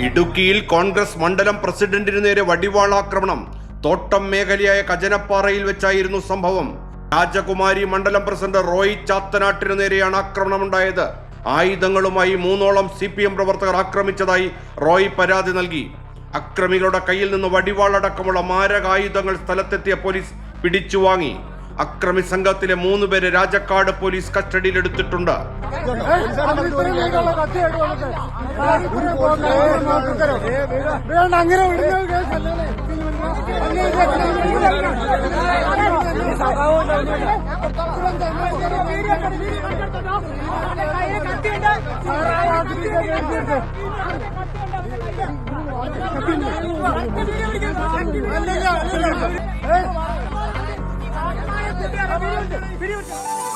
ഇടുക്കിയിൽ കോൺഗ്രസ് മണ്ഡലം പ്രസിഡന്റിനു നേരെ വടിവാളാക്രമണം. തോട്ടം മേഖലയായ കജനപ്പാറയിൽ വെച്ചായിരുന്നു സംഭവം. രാജകുമാരി മണ്ഡലം പ്രസിഡന്റ് റോയ് ചാത്തനാട്ടിനു നേരെയാണ് ആക്രമണമുണ്ടായത്. ആയുധങ്ങളുമായി 3ഓളം CPM പ്രവർത്തകർ ആക്രമിച്ചതായി റോയ് പരാതി നൽകി. അക്രമികളുടെ കയ്യിൽ നിന്ന് വടിവാളടക്കമുള്ള മാരകായുധങ്ങൾ സ്ഥലത്തെത്തിയ പോലീസ് പിടിച്ചുവാങ്ങി. അക്രമി സംഘത്തിലെ 3 പേരെ രാജക്കാട് പോലീസ് കസ്റ്റഡിയിലെടുത്തിട്ടുണ്ട്. Video.